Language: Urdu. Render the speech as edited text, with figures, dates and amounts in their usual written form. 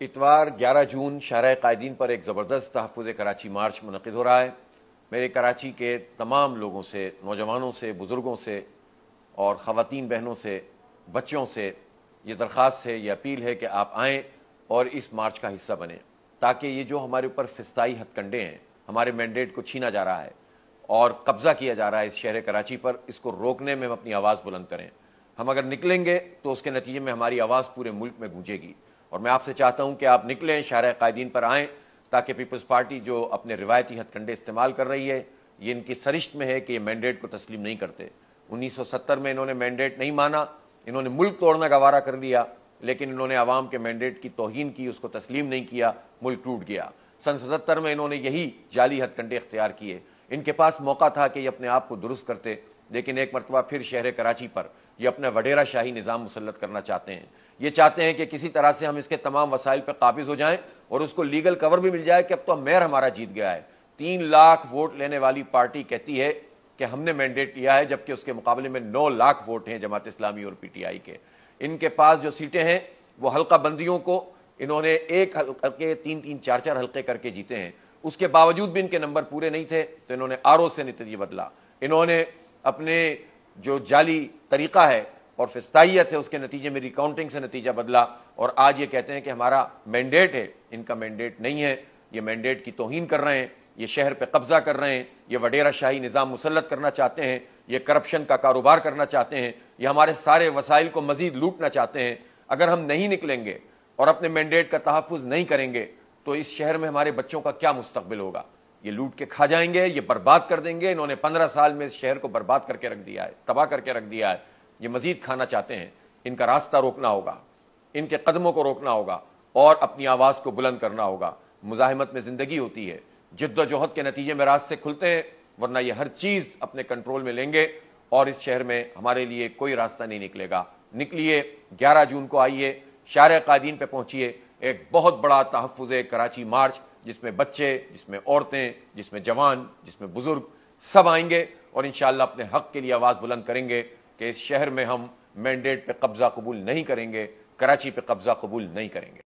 اتوار 11 جون شاہراہ قائدین پر ایک زبردست تحفظ کراچی مارچ منعقد ہو رہا ہے۔ میرے کراچی کے تمام لوگوں سے، نوجوانوں سے، بزرگوں سے اور خواتین بہنوں سے، بچوں سے یہ درخواست ہے، یہ اپیل ہے کہ آپ آئیں اور اس مارچ کا حصہ بنیں، تاکہ یہ جو ہمارے اوپر فسطائی ہتھ کنڈے ہیں، ہمارے مینڈیٹ کو چھینا جا رہا ہے اور قبضہ کیا جا رہا ہے اس شہر کراچی پر، اس کو روکنے میں ہم اپنی آواز بلند کریں۔ ہم اگر نکلیں گے تو اس کے نتیجے میں ہماری آواز پورے ملک میں گونجے گی، اور میں آپ سے چاہتا ہوں کہ آپ نکلیں، شاہراہ قائدین پر آئیں، تاکہ پیپلز پارٹی جو اپنے روایتی ہتھ کنڈے استعمال کر رہی ہے، یہ ان کی سرشت میں ہے کہ یہ مینڈیٹ کو تسلیم نہیں کرتے۔ 1970 میں انہوں نے مینڈیٹ نہیں مانا، انہوں نے ملک توڑنا گوارا کر لیا، لیکن انہوں نے عوام کے مینڈیٹ کی توہین کی، اس کو تسلیم نہیں کیا، ملک ٹوٹ گیا۔ سن 77 میں انہوں نے یہی جعلی ہتھ کنڈے اختیار کیے۔ ان کے پاس موقع تھا کہ یہ اپنے آپ کو درست کرتے، لیکن ایک مرتبہ پھر شہر کراچی پر یہ اپنا وڈیرا شاہی نظام مسلط کرنا چاہتے ہیں۔ یہ چاہتے ہیں کہ کسی طرح سے ہم اس کے تمام وسائل پہ قابض ہو جائیں اور اس کو لیگل کور بھی مل جائے کہ اب تو میئر ہمارا جیت گیا ہے۔ 3 لاکھ ووٹ لینے والی پارٹی کہتی ہے کہ ہم نے مینڈیٹ لیا ہے، جبکہ اس کے مقابلے میں 9 لاکھ ووٹ ہیں جماعت اسلامی اور پی ٹی آئی کے۔ ان کے پاس جو سیٹیں ہیں وہ حلقہ بندیوں کو انہوں نے ایک حلقے 3 4 حلقے کر کے جیتے ہیں، اس کے باوجود بھی ان کے نمبر پورے نہیں تھے تو انہوں نے آرو سے نتیجہ بدلا۔ انہوں نے اپنے جو جعلی طریقہ ہے اور فسطائیت ہے اس کے نتیجے میں ریکاؤنٹنگ سے نتیجہ بدلا، اور آج یہ کہتے ہیں کہ ہمارا مینڈیٹ ہے۔ ان کا مینڈیٹ نہیں ہے، یہ مینڈیٹ کی توہین کر رہے ہیں، یہ شہر پہ قبضہ کر رہے ہیں، یہ وڈیرا شاہی نظام مسلط کرنا چاہتے ہیں، یہ کرپشن کا کاروبار کرنا چاہتے ہیں، یہ ہمارے سارے وسائل کو مزید لوٹنا چاہتے ہیں۔ اگر ہم نہیں نکلیں گے اور اپنے مینڈیٹ کا تحفظ نہیں کریں گے تو اس شہر میں ہمارے بچوں کا کیا مستقبل ہوگا؟ یہ لوٹ کے کھا جائیں گے، یہ برباد کر دیں گے۔ انہوں نے 15 سال میں اس شہر کو برباد کر کے رکھ دیا ہے، تباہ کر کے رکھ دیا ہے، یہ مزید کھانا چاہتے ہیں۔ ان کا راستہ روکنا ہوگا، ان کے قدموں کو روکنا ہوگا اور اپنی آواز کو بلند کرنا ہوگا۔ مزاحمت میں زندگی ہوتی ہے، جد و جہد کے نتیجے میں راستے کھلتے ہیں، ورنہ یہ ہر چیز اپنے کنٹرول میں لیں گے اور اس شہر میں ہمارے لیے کوئی راستہ نہیں نکلے گا۔ نکلیے، 11 جون کو آئیے، شاہراہ قائدین پہ پہنچیے، ایک بہت بڑا تحفظ کراچی مارچ، جس میں بچے، جس میں عورتیں، جس میں جوان، جس میں بزرگ، سب آئیں گے اور انشاءاللہ اپنے حق کے لیے آواز بلند کریں گے کہ اس شہر میں ہم مینڈیٹ پہ قبضہ قبول نہیں کریں گے، کراچی پہ قبضہ قبول نہیں کریں گے۔